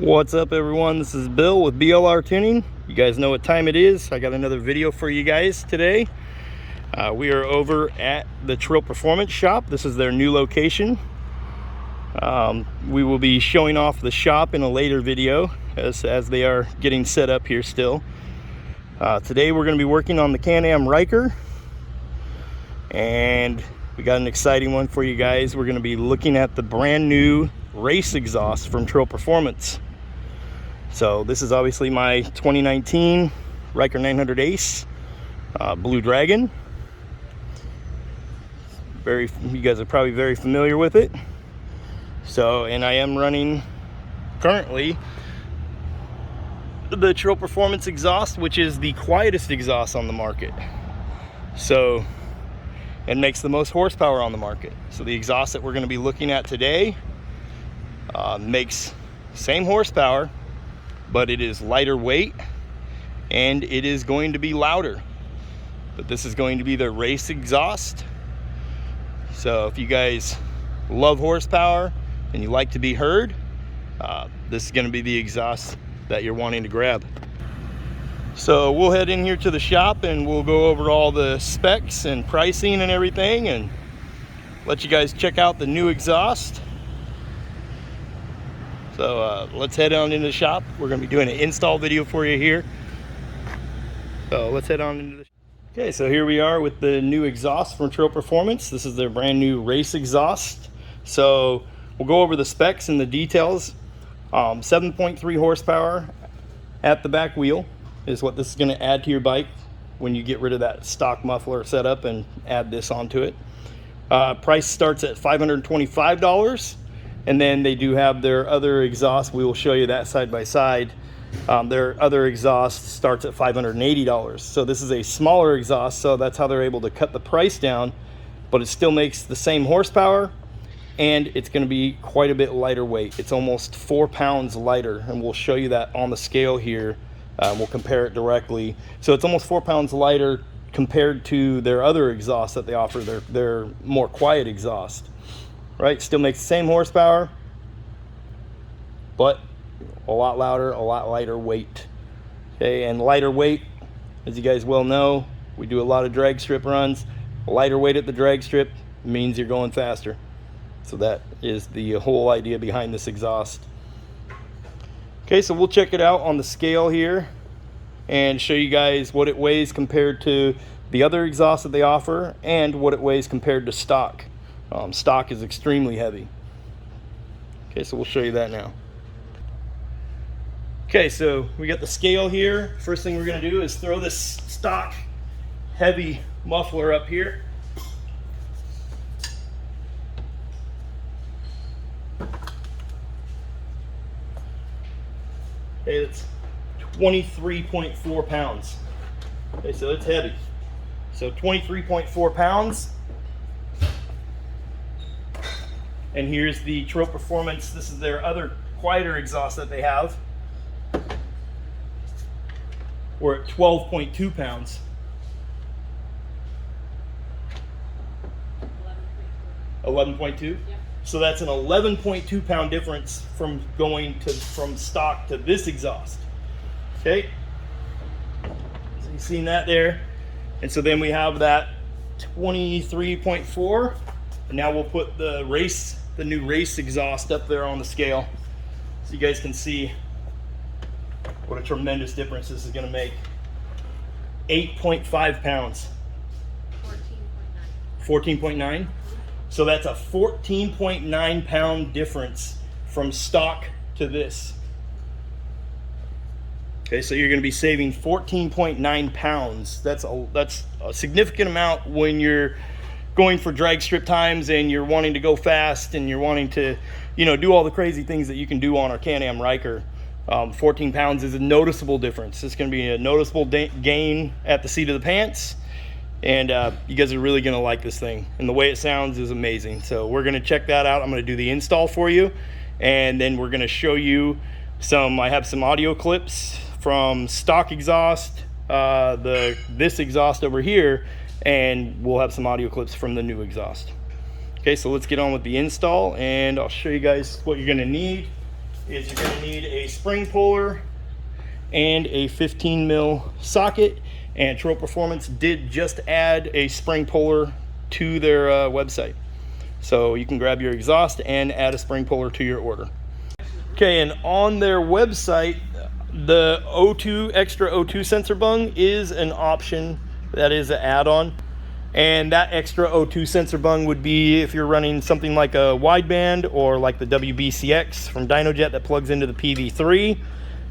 What's up, everyone? This is Bill with BLRTUNING. You guys know what time it is. I got another video for you guys today. We are over at the TREAL Performance Shop. This is their new location. We will be showing off the shop in a later video as they are getting set up here still. Today we're going to be working on the Can-Am Ryker, and we got an exciting one for you guys. We're going to be looking at the brand new race exhaust from TREAL Performance. So this is obviously my 2019 Ryker 900 Ace Blue Dragon. You guys are probably very familiar with it. So, and I am running currently the TREAL Performance exhaust, which is the quietest exhaust on the market. So, it makes the most horsepower on the market. So the exhaust that we're going to be looking at today makes same horsepower, but it is lighter weight and it is going to be louder. But this is going to be the race exhaust. So if you guys love horsepower and you like to be heard, this is going to be the exhaust that you're wanting to grab. So we'll head in here to the shop and we'll go over all the specs and pricing and everything and let you guys check out the new exhaust. So let's head on into the shop. We're going to be doing an install video for you here. So let's head on into the shop. Okay, so here we are with the new exhaust from TREAL Performance. This is their brand new race exhaust. So we'll go over the specs and the details. 7.3 horsepower at the back wheel is what this is going to add to your bike when you get rid of that stock muffler setup and add this onto it. Price starts at $525. And then they do have their other exhaust. We will show you that side by side. Their other exhaust starts at $580. So this is a smaller exhaust, so that's how they're able to cut the price down, but it still makes the same horsepower and it's going to be quite a bit lighter weight. It's almost 4 pounds lighter, and we'll show you that on the scale here. We'll compare it directly. So it's almost 4 pounds lighter compared to their other exhaust that they offer, their more quiet exhaust. Right, still makes the same horsepower, but a lot louder, a lot lighter weight. Okay, and lighter weight, as you guys well know, we do a lot of drag strip runs. Lighter weight at the drag strip means you're going faster. So that is the whole idea behind this exhaust. Okay, so we'll check it out on the scale here and show you guys what it weighs compared to the other exhaust that they offer and what it weighs compared to stock. Stock is extremely heavy. Okay, so we'll show you that now. Okay, so we got the scale here. First thing we're going to do is throw this stock heavy muffler up here. Okay, that's 23.4 pounds. Okay, so it's heavy. So 23.4 pounds. And here's the TREAL Performance. This is their other quieter exhaust that they have. We're at 12.2 pounds. 11.2? Yep. So that's an 11.2 pound difference from going from stock to this exhaust. Okay? So you've seen that there. And so then we have that 23.4. And now we'll put the new race exhaust up there on the scale so you guys can see what a tremendous difference this is going to make. 8.5 pounds. 14.9. So that's a 14.9 pound difference from stock to this. Okay, so you're going to be saving 14.9 pounds. That's a significant amount when you're going for drag strip times and you're wanting to go fast and you're wanting to, do all the crazy things that you can do on our Can-Am Ryker. 14 pounds is a noticeable difference. It's going to be a noticeable gain at the seat of the pants, and you guys are really going to like this thing, and the way it sounds is amazing. So we're going to check that out. I'm going to do the install for you, and then we're going to show you I have some audio clips from stock exhaust, this exhaust over here, and we'll have some audio clips from the new exhaust. Okay, so let's get on with the install and I'll show you guys what you're going to need. is you're going to need a spring puller and a 15 mil socket. And TREAL Performance did just add a spring puller to their website. So you can grab your exhaust and add a spring puller to your order. Okay, and on their website, the O2 extra O2 sensor bung is an option. That is an add-on. And that extra O2 sensor bung would be if you're running something like a wideband or like the WBCX from DynoJet that plugs into the PV3.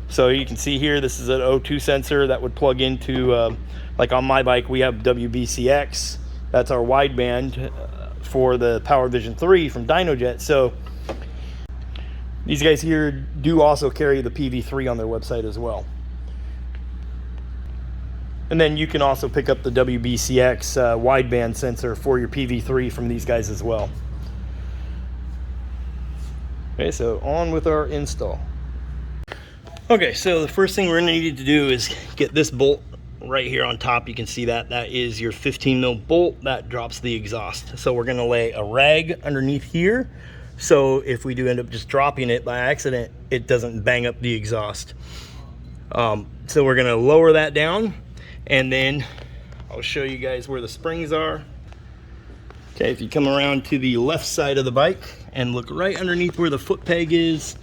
So you can see here, this is an O2 sensor that would plug into, like on my bike, we have WBCX. That's our wideband for the PowerVision 3 from DynoJet. So these guys here do also carry the PV3 on their website as well. And then you can also pick up the WBCX wideband sensor for your PV3 from these guys as well. Okay, so on with our install. Okay, so the first thing we're going to need to do is get this bolt right here on top. You can see that that is your 15 mil bolt that drops the exhaust. So we're going to lay a rag underneath here, so if we do end up just dropping it by accident, it doesn't bang up the exhaust. So we're going to lower that down, and then I'll show you guys where the springs are. Okay, if you come around to the left side of the bike and look right underneath where the foot peg is,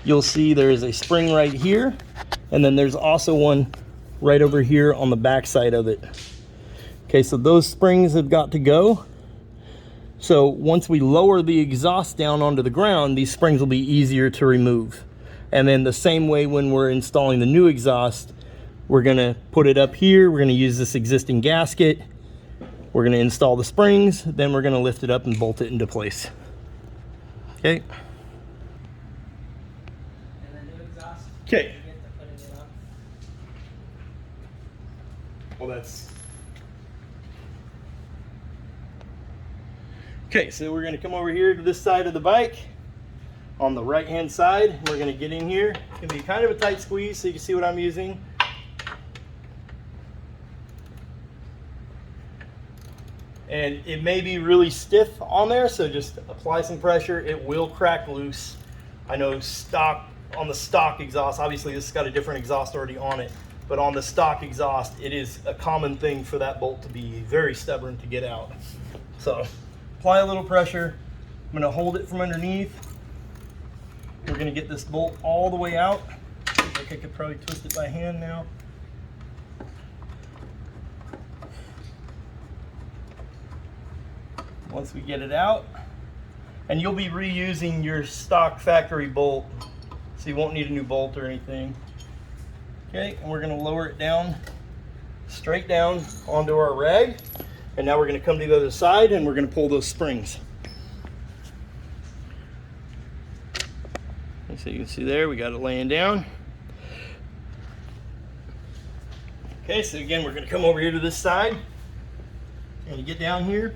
you'll see there's a spring right here, and then there's also one right over here on the back side of it. Okay, so those springs have got to go. So once we lower the exhaust down onto the ground, these springs will be easier to remove. And then the same way when we're installing the new exhaust, we're gonna put it up here, we're gonna use this existing gasket, we're gonna install the springs, then we're gonna lift it up and bolt it into place. Okay. Okay. Well, that's okay. So we're going to come over here to this side of the bike on the right hand side. We're going to get in here. It's going to be kind of a tight squeeze, so you can see what I'm using. And it may be really stiff on there, so just apply some pressure. It will crack loose. I know on the stock exhaust, obviously this has got a different exhaust already on it, but on the stock exhaust, it is a common thing for that bolt to be very stubborn to get out. So apply a little pressure. I'm gonna hold it from underneath. We're gonna get this bolt all the way out. Looks like I could probably twist it by hand now. Once we get it out, and you'll be reusing your stock factory bolt, so you won't need a new bolt or anything. Okay, and we're gonna lower it down, straight down onto our rag. And now we're gonna come to the other side and we're gonna pull those springs. And so you can see there, we got it laying down. Okay, so again, we're gonna come over here to this side. And to get down here,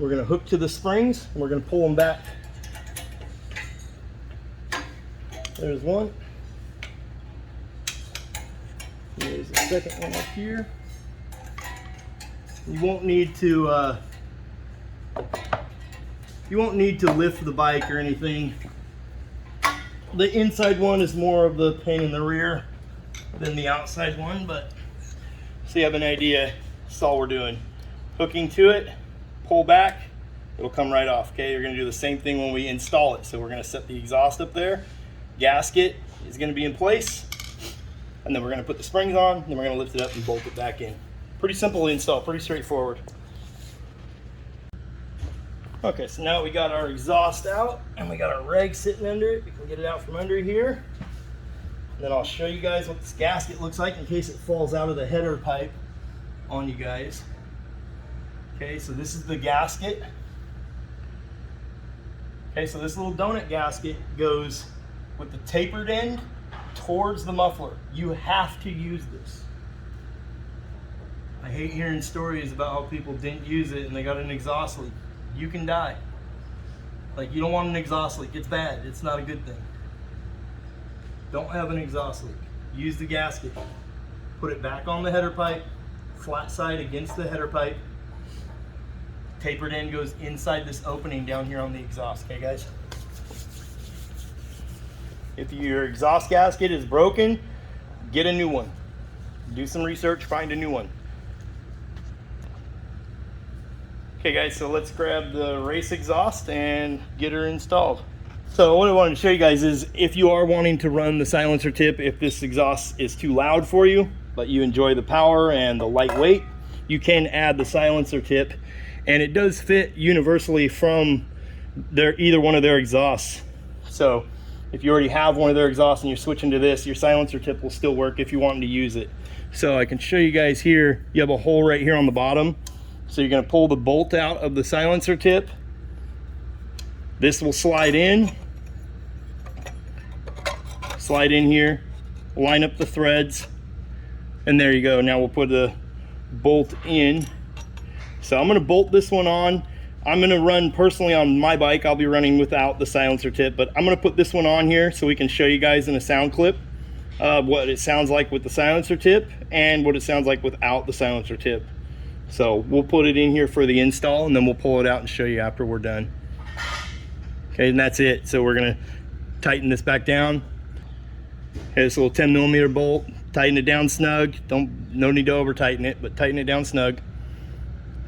we're gonna hook to the springs and we're gonna pull them back. There's one. There's the second one up here. You won't need to lift the bike or anything. The inside one is more of the pain in the rear than the outside one, but so you have an idea, that's all we're doing. Hooking to it, pull back, it'll come right off. Okay, you're gonna do the same thing when we install it. So we're gonna set the exhaust up there. Gasket is going to be in place, and then we're going to put the springs on, then we're going to lift it up and bolt it back in. Pretty simple install, pretty straightforward. Okay, so now we got our exhaust out and we got our rag sitting under it. We can get it out from under here. And then I'll show you guys what this gasket looks like in case it falls out of the header pipe on you guys. Okay, so this is the gasket. Okay, so this little donut gasket goes with the tapered end towards the muffler. You have to use this. I hate hearing stories about how people didn't use it and they got an exhaust leak. You can die. Like, you don't want an exhaust leak. It's bad. It's not a good thing. Don't have an exhaust leak. Use the gasket. Put it back on the header pipe, flat side against the header pipe. Tapered end goes inside this opening down here on the exhaust. Okay, guys? If your exhaust gasket is broken, get a new one. Do some research, find a new one. Okay guys, so let's grab the race exhaust and get her installed. So what I wanted to show you guys is, if you are wanting to run the silencer tip, if this exhaust is too loud for you, but you enjoy the power and the lightweight, you can add the silencer tip, and it does fit universally from either one of their exhausts. So if you already have one of their exhausts and you're switching to this, your silencer tip will still work if you want to use it. So I can show you guys here, you have a hole right here on the bottom. So you're going to pull the bolt out of the silencer tip. This will slide in here, line up the threads, and there you go. Now we'll put the bolt in. So I'm going to bolt this one on. I'm going to run personally on my bike, I'll be running without the silencer tip, but I'm going to put this one on here so we can show you guys in a sound clip what it sounds like with the silencer tip and what it sounds like without the silencer tip. So we'll put it in here for the install, and then we'll pull it out and show you after we're done. Okay, and that's it. So we're going to tighten this back down. Okay, this little 10mm bolt, tighten it down snug. No need to over tighten it, but tighten it down snug.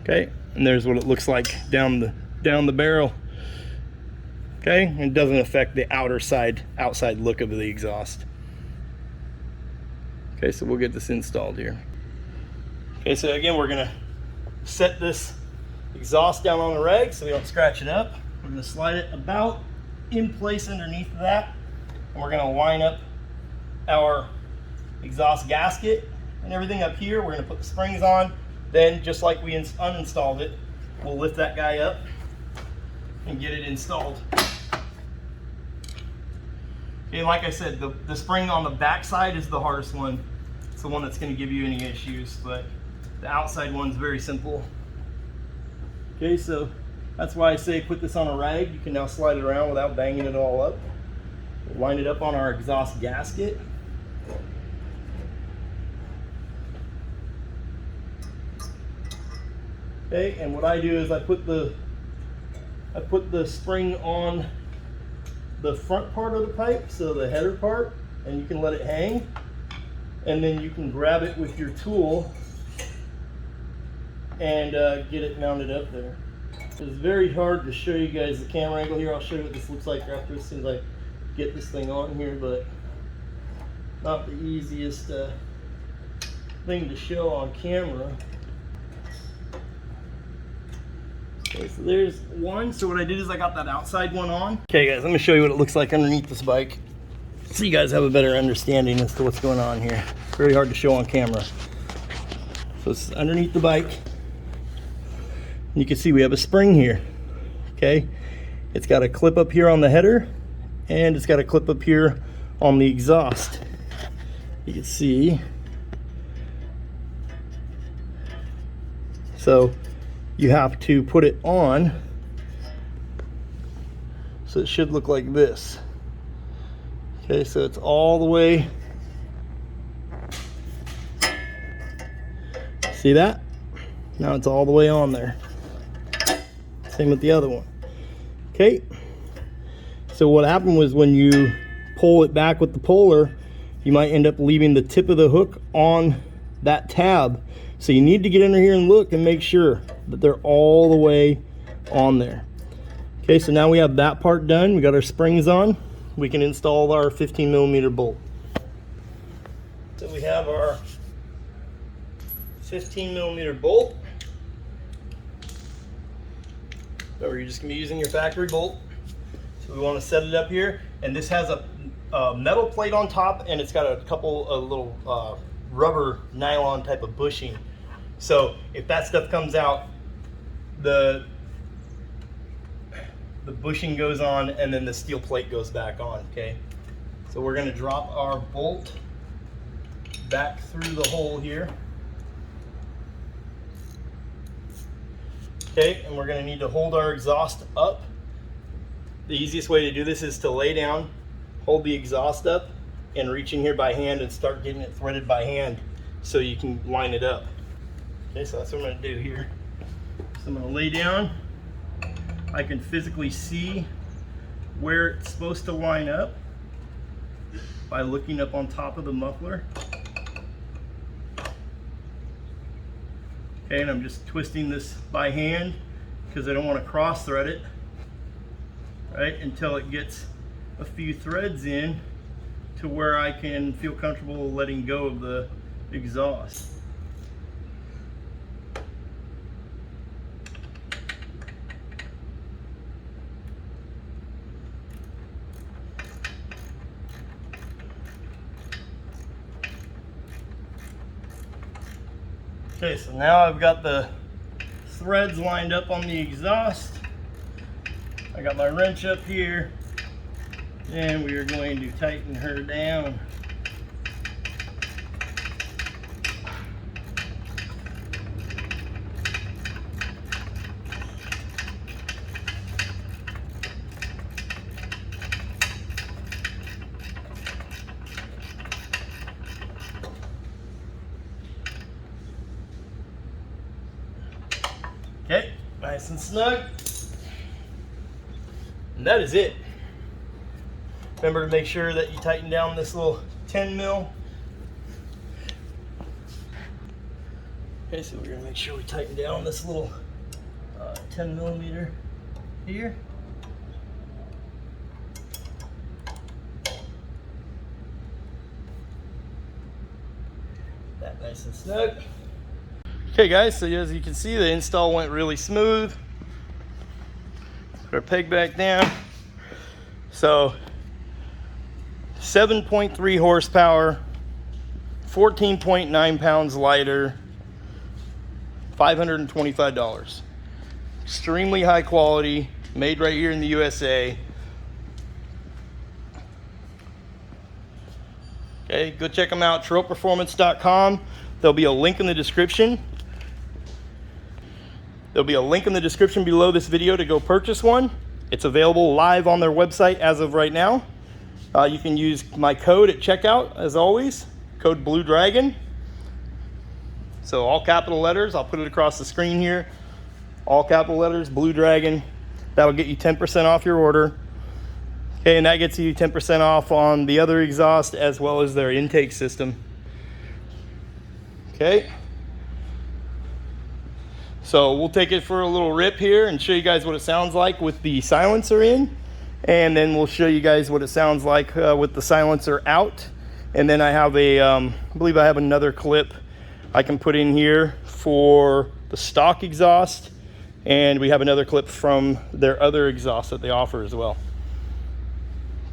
Okay, and there's what it looks like down the barrel. Okay, and it doesn't affect the outside look of the exhaust. Okay, so we'll get this installed here. Okay, so again, we're gonna set this exhaust down on the rag so we don't scratch it up. We're gonna slide it about in place underneath that, and we're gonna line up our exhaust gasket and everything up here. We're gonna put the springs on. Then, just like we uninstalled it, we'll lift that guy up and get it installed. And like I said, the spring on the back side is the hardest one. It's the one that's going to give you any issues, but the outside one's very simple. Okay, so that's why I say put this on a rag. You can now slide it around without banging it all up. We'll line it up on our exhaust gasket. Okay, and what I do is I put the spring on the front part of the pipe, so the header part, and you can let it hang, and then you can grab it with your tool and get it mounted up there. It's very hard to show you guys the camera angle here. I'll show you what this looks like after, as soon as I get this thing on here, but not the easiest thing to show on camera. Okay, so there's one. So what I did is I got that outside one on. Okay guys, let me show you what it looks like underneath this bike, so you guys have a better understanding as to what's going on here. It's very hard to show on camera. So it's underneath the bike. You can see we have a spring here. Okay, it's got a clip up here on the header, and it's got a clip up here on the exhaust. You can see. So you have to put it on, so it should look like this. Okay, so it's all the way, see that? Now it's all the way on there. Same with the other one. Okay, so what happened was when you pull it back with the puller, you might end up leaving the tip of the hook on that tab. So you need to get under here and look and make sure that they're all the way on there. Okay, so now we have that part done. We got our springs on. We can install our 15mm bolt. So we have our 15mm bolt. So you're just gonna be using your factory bolt. So we want to set it up here, and this has a metal plate on top, and it's got a couple of little rubber nylon type of bushing. So if that stuff comes out, the bushing goes on, and then the steel plate goes back on. Okay, so we're going to drop our bolt back through the hole here. Okay, and we're going to need to hold our exhaust up. The easiest way to do this is to lay down, hold the exhaust up, and reach in here by hand and start getting it threaded by hand so you can line it up. Okay, so that's what I'm going to do here. So I'm going to lay down. I can physically see where it's supposed to line up. by looking up on top of the muffler. Okay, and I'm just twisting this by hand because I don't want to cross thread it, right, until it gets a few threads in to where I can feel comfortable letting go of the exhaust. Okay, so now I've got the threads lined up on the exhaust. I got my wrench up here, and we are going to tighten her down. Okay, nice and snug. And that is it. Remember to make sure that you tighten down this little 10 mil. Okay, so we're gonna make sure we tighten down this little 10 millimeter here. That nice and snug. Okay guys, so as you can see, the install went really smooth. Put our peg back down. So 7.3 horsepower, 14.9 pounds lighter, $525. Extremely high quality, made right here in the USA. Okay, go check them out, TREALperformance.com. There'll be a link in the description. There'll be a link in the description below this video to go purchase one. It's available live on their website as of right now. You can use my code at checkout, as always, code BLUEDRAGON. So all capital letters, I'll put it across the screen here. All capital letters, BLUEDRAGON. That'll get you 10% off your order. Okay, and that gets you 10% off on the other exhaust as well as their intake system. Okay. So we'll take it for a little rip here and show you guys what it sounds like with the silencer in. And then we'll show you guys what it sounds like with the silencer out. And then I have a, I believe I have another clip I can put in here for the stock exhaust. And we have another clip from their other exhaust that they offer as well.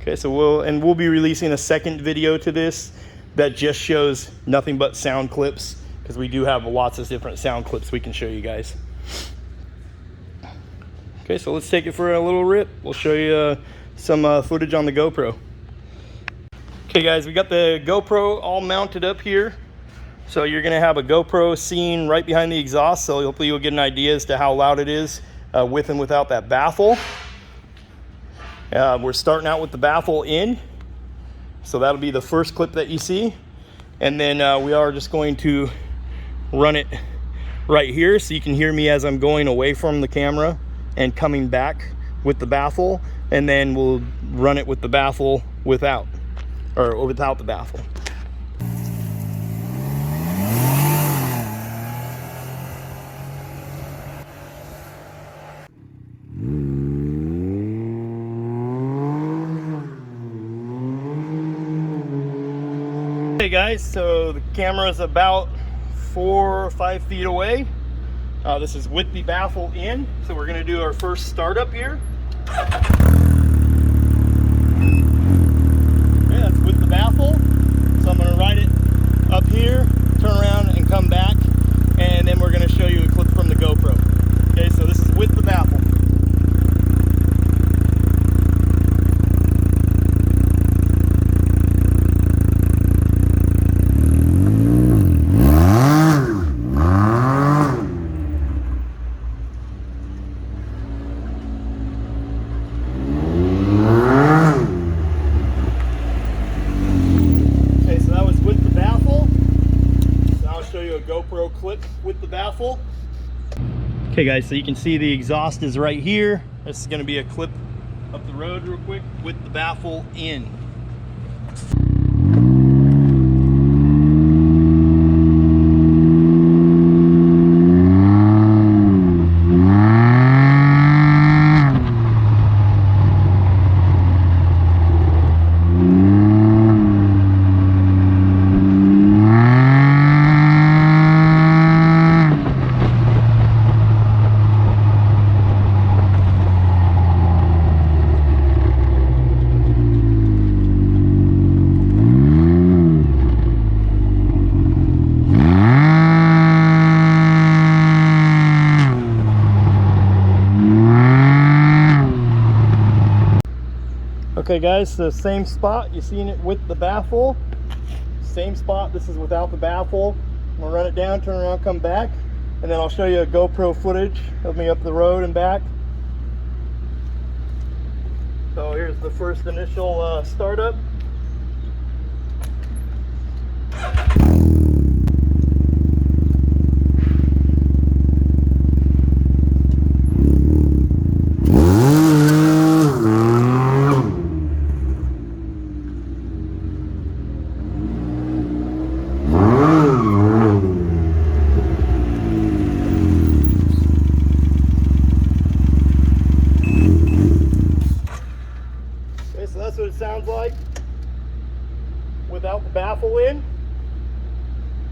Okay, so we'll be releasing a second video to this that just shows nothing but sound clips, because we do have lots of different sound clips we can show you guys. Okay, so let's take it for a little rip. We'll show you some footage on the GoPro. Okay guys, we got the GoPro all mounted up here. So you're gonna have a GoPro scene right behind the exhaust, so hopefully you'll get an idea as to how loud it is with and without that baffle. We're starting out with the baffle in. So that'll be the first clip that you see. And then we are just going to run it right here so you can hear me as I'm going away from the camera and coming back with the baffle, and then we'll run it with the baffle without the baffle. Hey guys, so the camera is about 4 or 5 feet away. This is with the baffle in, so we're going to do our first startup here. Okay, that's with the baffle. So I'm going to ride it up here, turn around and come back, and then we're going to show you a clip from the GoPro. Okay, so this is with the baffle. GoPro clip with the baffle. Okay guys, so you can see the exhaust is right here. This is going to be a clip up the road real quick with the baffle in. Okay guys, so same spot, you seen it with the baffle. Same spot, this is without the baffle. I'm gonna run it down, turn around, come back, and then I'll show you a GoPro footage of me up the road and back. So here's the first initial startup. So that's what it sounds like without the baffle in.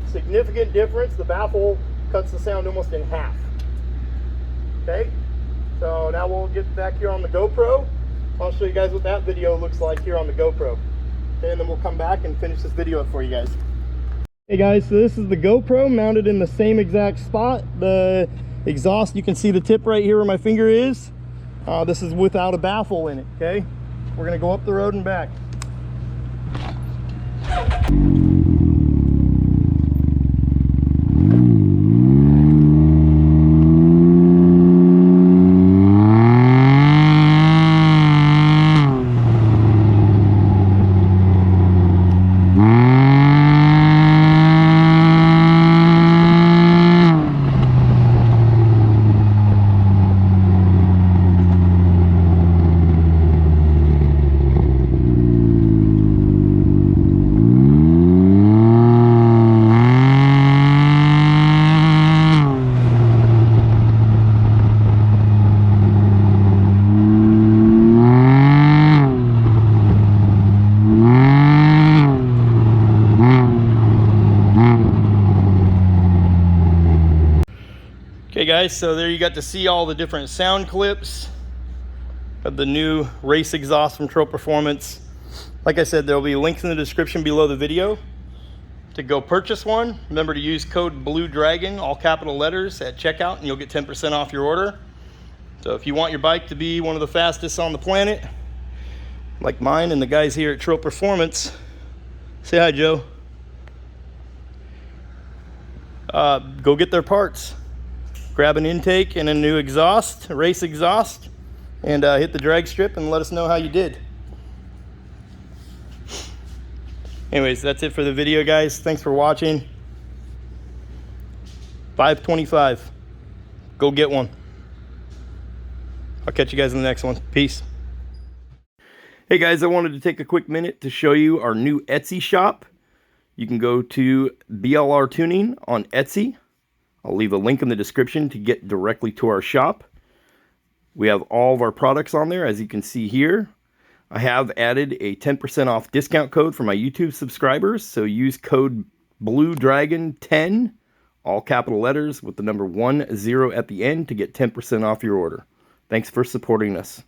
Significant difference. The baffle cuts the sound almost in half. Okay, so now we'll get back here on the GoPro. I'll show you guys what that video looks like here on the GoPro. Okay, and then we'll come back and finish this video up for you guys. Hey guys, so this is the GoPro mounted in the same exact spot. The exhaust, you can see the tip right here where my finger is. This is without a baffle in it, okay? We're gonna go up the road and back. Okay guys, so there you got to see all the different sound clips of the new race exhaust from TREAL Performance. Like I said, there will be links in the description below the video to go purchase one. Remember to use code BLUEDRAGON, all capital letters, at checkout, and you'll get 10% off your order. So if you want your bike to be one of the fastest on the planet, like mine and the guys here at TREAL Performance, say hi, Joe. Go get their parts. Grab an intake and a new exhaust, a race exhaust, and hit the drag strip and let us know how you did. Anyways, that's it for the video, guys. Thanks for watching. 525. Go get one. I'll catch you guys in the next one. Peace. Hey guys, I wanted to take a quick minute to show you our new Etsy shop. You can go to BLRTUNING on Etsy. I'll leave a link in the description to get directly to our shop. We have all of our products on there, as you can see here. I have added a 10% off discount code for my YouTube subscribers, so use code BLUEDRAGON10, all capital letters with the number 10 at the end to get 10% off your order. Thanks for supporting us.